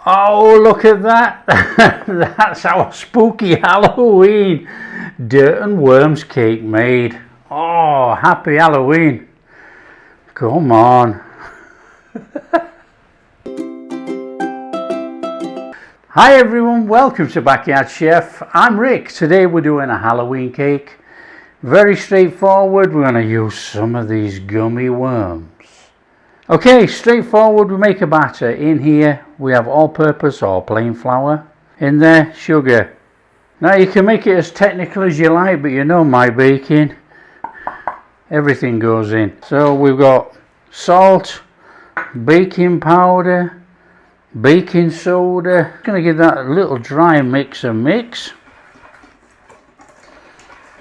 Oh, look at that. That's our spooky Halloween dirt and worms cake made. Oh, happy Halloween. Come on. Hi everyone, welcome to Backyard Chef. I'm Rick. Today we're doing a Halloween cake. Very straightforward. We're going to use some of these gummy worms. Okay, straightforward. We make a batter. In here we have all-purpose or plain flour. In there, sugar. Now you can make it as technical as you like, but you know my baking. Everything goes in. So we've got salt, baking powder, baking soda. I'm going to give that a little dry mix.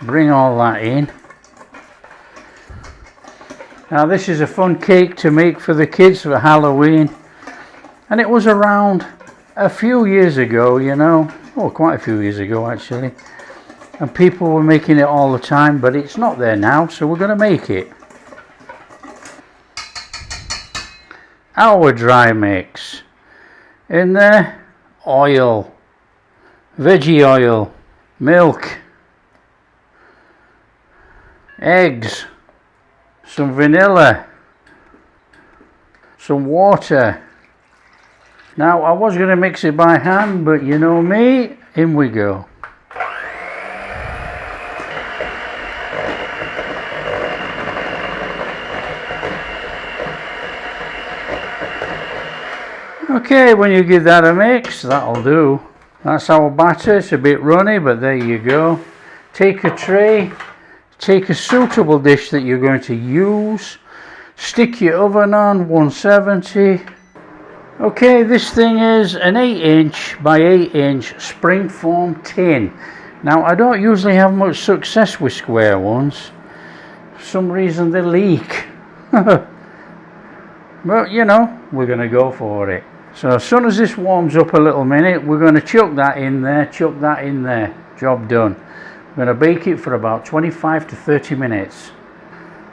Bring all that in. Now this is a fun cake to make for the kids for Halloween, and it was around a few years ago, you know, quite a few years ago actually, and people were making it all the time, but it's not there now, so we're going to make it. Our dry mix. In there, oil, veggie oil, milk, eggs, some vanilla, some water. Now I was going to mix it by hand, but you know me, in we go. Okay, when you give that a mix, that'll do. That's our batter. It's a bit runny, but there you go. Take a tray. Take a suitable dish that you're going to use. Stick your oven on 170. Okay, this thing is an 8" by 8" spring foam tin. Now I don't usually have much success with square ones. For some reason they leak. But you know, we're going to go for it. So as soon as this warms up a little minute, we're going to chuck that in there, Job done. We're going to bake it for about 25 to 30 minutes.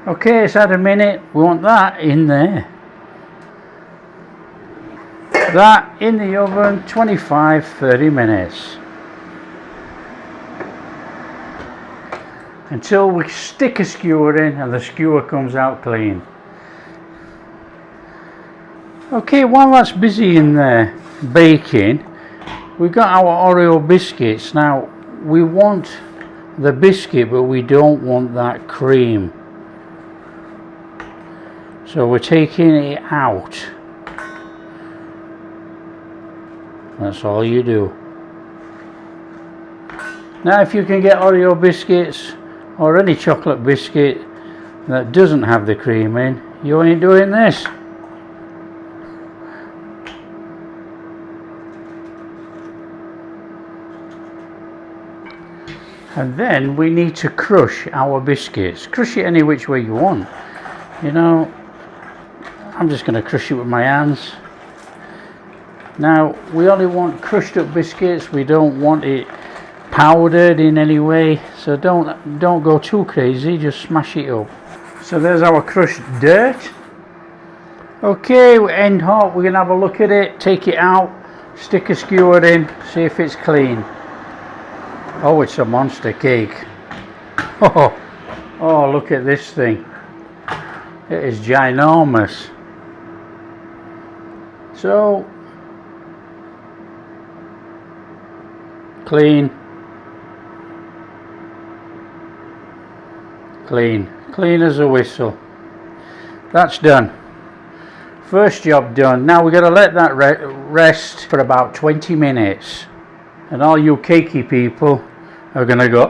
Okay, it's had a minute. We want that in there. That in the oven, 25-30 minutes. Until we stick a skewer in and the skewer comes out clean. Okay, while that's busy in there baking, we've got our Oreo biscuits. Now, we want the biscuit, but we don't want that cream. So we're taking it out. That's all you do. Now if you can get Oreo biscuits or any chocolate biscuit that doesn't have the cream in, you ain't doing this. And then we need to crush our biscuits. Crush it any which way you want. You know, I'm just going to crush it with my hands. Now, we only want crushed up biscuits. We don't want it powdered in any way. So don't go too crazy. Just smash it up. So there's our crushed dirt. Okay, end hot. We're going to have a look at it. Take it out. Stick a skewer in. See if it's clean. Oh, it's a monster cake. Oh, look at this thing. It is ginormous. So, clean as a whistle. That's done. First job done. Now we're going to let that rest for about 20 minutes. And all you cakey people are going to go,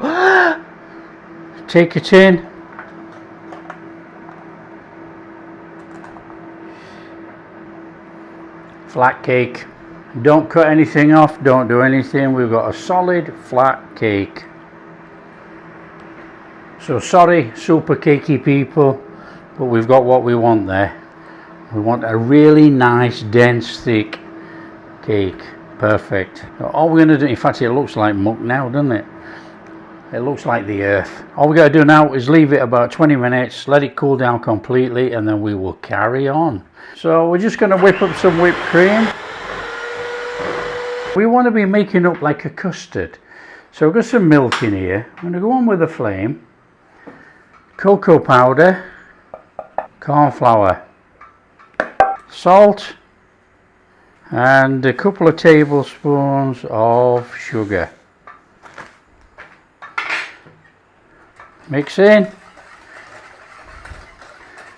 take a tin, flat cake. Don't cut anything off, don't do anything. We've got a solid flat cake. So sorry, super cakey people, but we've got what we want there. We want a really nice, dense, thick cake. Perfect. All we're going to do, in fact it looks like muck now, doesn't it? It looks like the earth. All we got to do now is leave it about 20 minutes, let it cool down completely, and then we will carry on. So we're just going to whip up some whipped cream. We want to be making up like a custard. So I've got some milk in here. I'm going to go on with the flame. Cocoa powder, corn flour, salt, and a couple of tablespoons of sugar. Mix in.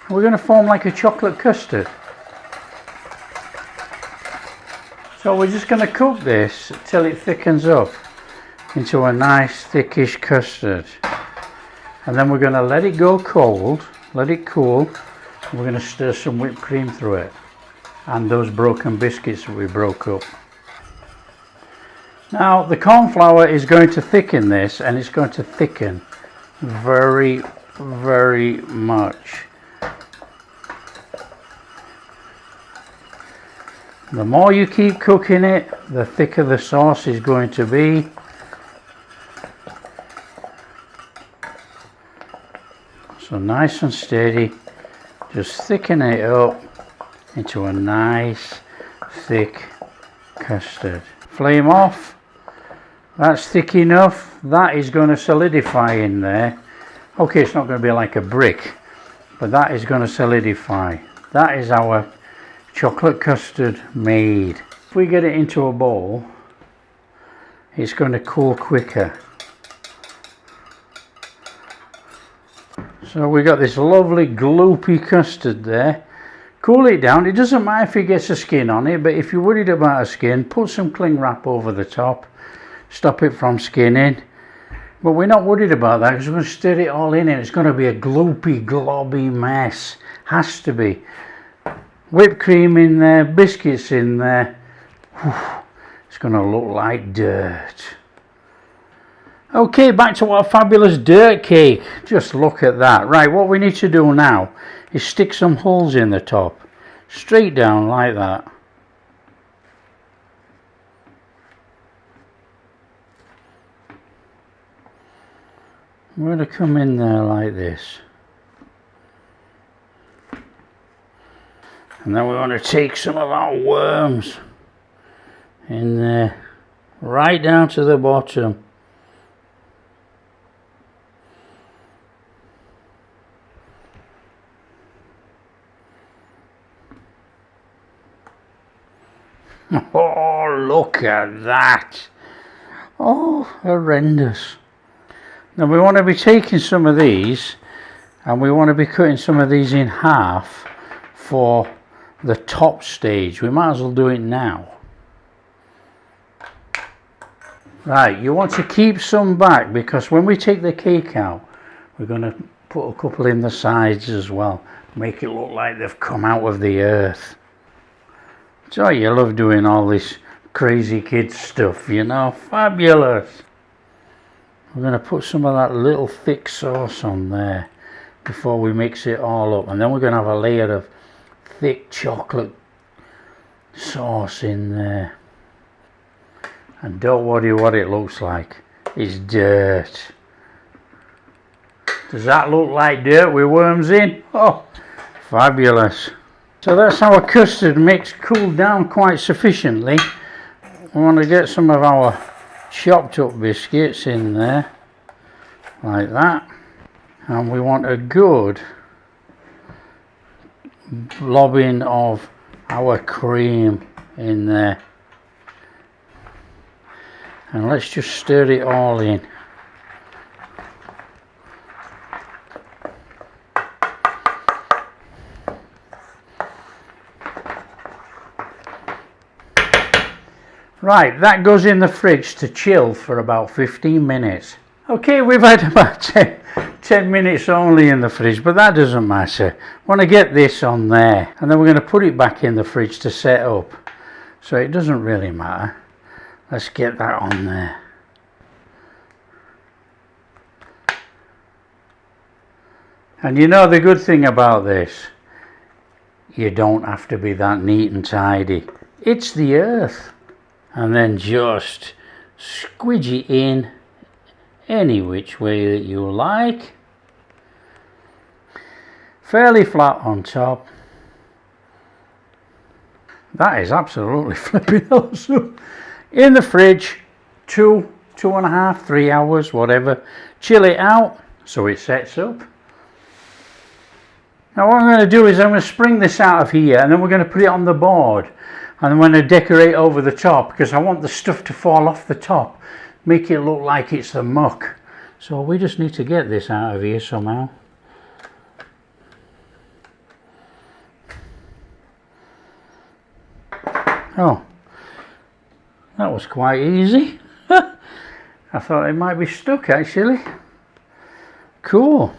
We're going to form like a chocolate custard. So we're just going to cook this till it thickens up into a nice thickish custard. And then we're going to let it go cold, let it cool. And we're going to stir some whipped cream through it. And those broken biscuits that we broke up. Now the corn flour is going to thicken this, and it's going to thicken very, very much. The more you keep cooking it, the thicker the sauce is going to be. So nice and steady, just thicken it up into a nice thick custard. Flame off. That's thick enough. That is going to solidify in there. Okay, it's not going to be like a brick, but that is going to solidify. That is our chocolate custard made. If we get it into a bowl, it's going to cool quicker. So we got this lovely gloopy custard there. Cool it down. It doesn't matter if it gets a skin on it, but if you're worried about a skin, put some cling wrap over the top, stop it from skinning. But we're not worried about that because we're going to stir it all in and it's going to be a gloopy, globby mess. Has to be. Whipped cream in there, biscuits in there. Whew, it's going to look like dirt. Okay, back to our fabulous dirt cake. Just look at that. Right, what we need to do now is stick some holes in the top. Straight down like that. We're going to come in there like this. And then we're going to take some of our worms in there, right down to the bottom. Oh, look at that. Oh, horrendous. Now we want to be taking some of these and we want to be cutting some of these in half for the top stage. We might as well do it now. Right, you want to keep some back because when we take the cake out, we're going to put a couple in the sides as well. Make it look like they've come out of the earth. So you love doing all this crazy kid stuff, you know, fabulous. We're going to put some of that little thick sauce on there before we mix it all up. And then we're going to have a layer of thick chocolate sauce in there. And don't worry what it looks like. It's dirt. Does that look like dirt with worms in? Oh, fabulous. So that's our custard mix cooled down quite sufficiently. We want to get some of our chopped up biscuits in there like that, and we want a good blobbing of our cream in there, and let's just stir it all in. Right, that goes in the fridge to chill for about 15 minutes. Okay, we've had about 10 minutes only in the fridge, but that doesn't matter. Want to get this on there, and then we're going to put it back in the fridge to set up. So it doesn't really matter. Let's get that on there. And you know the good thing about this? You don't have to be that neat and tidy. It's the earth. And then just squidge it in any which way that you like. Fairly flat on top. That is absolutely flipping awesome. in the fridge 2.5, 3 hours, whatever. Chill it out so it sets up. Now what I'm going to do is I'm going to spring this out of here, and then we're going to put it on the board, and I'm going to decorate over the top because I want the stuff to fall off the top, make it look like it's the muck. So we just need to get this out of here somehow. Oh, that was quite easy. I thought it might be stuck actually. Cool.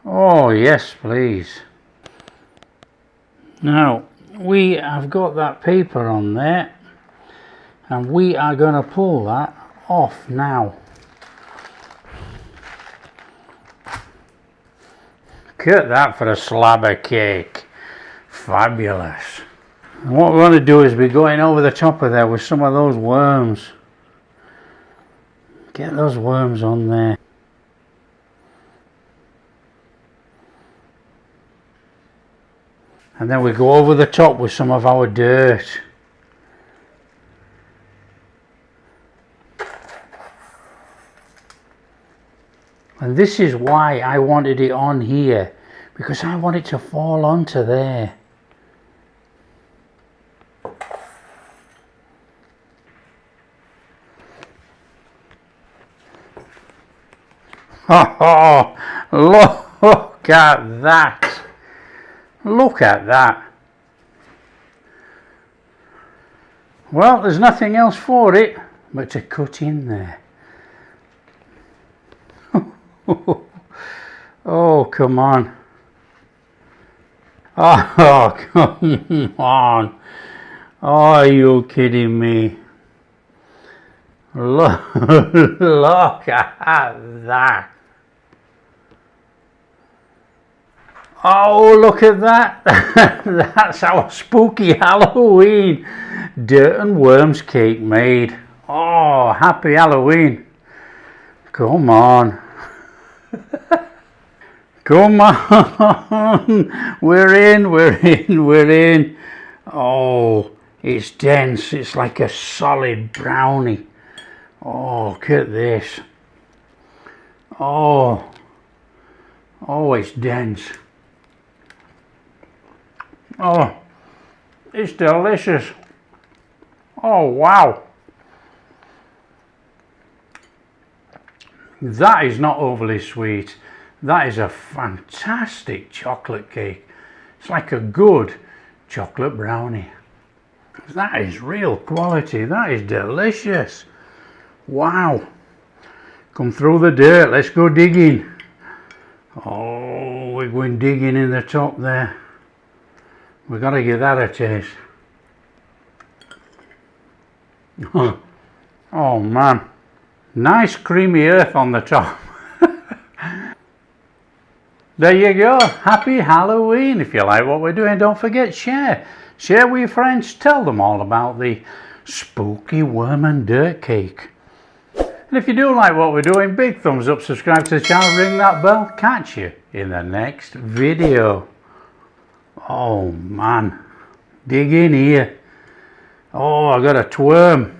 Oh yes, please. Now we have got that paper on there, and we are going to pull that off now. Cut that for a slab of cake. Fabulous. And what we're going to do is we're going over the top of there with some of those worms. Get those worms on there. And then we go over the top with some of our dirt. And this is why I wanted it on here, because I want it to fall onto there. Oh, look at that. Look at that. Well, there's nothing else for it but to cut in there. Oh, come on. Oh, come on. Oh, are you kidding me? Look, look at that. Oh, look at that. That's our spooky Halloween dirt and worms cake made. Oh, happy Halloween. Come on. Come on. We're in, we're in, we're in. Oh, it's dense. It's like a solid brownie. Oh, look at this. Oh. Oh, it's dense. Oh, it's delicious. Oh, wow. That is not overly sweet. That is a fantastic chocolate cake. It's like a good chocolate brownie. That is real quality. That is delicious. Wow. Come through the dirt. Let's go digging. Oh, we're going digging in the top there. We've got to give that a taste. Oh man. Nice creamy earth on the top. There you go. Happy Halloween. If you like what we're doing, don't forget, share. Share with your friends. Tell them all about the spooky worm and dirt cake. And if you do like what we're doing, big thumbs up, subscribe to the channel, ring that bell. Catch you in the next video. Oh man, dig in here. Oh, I got a tworm.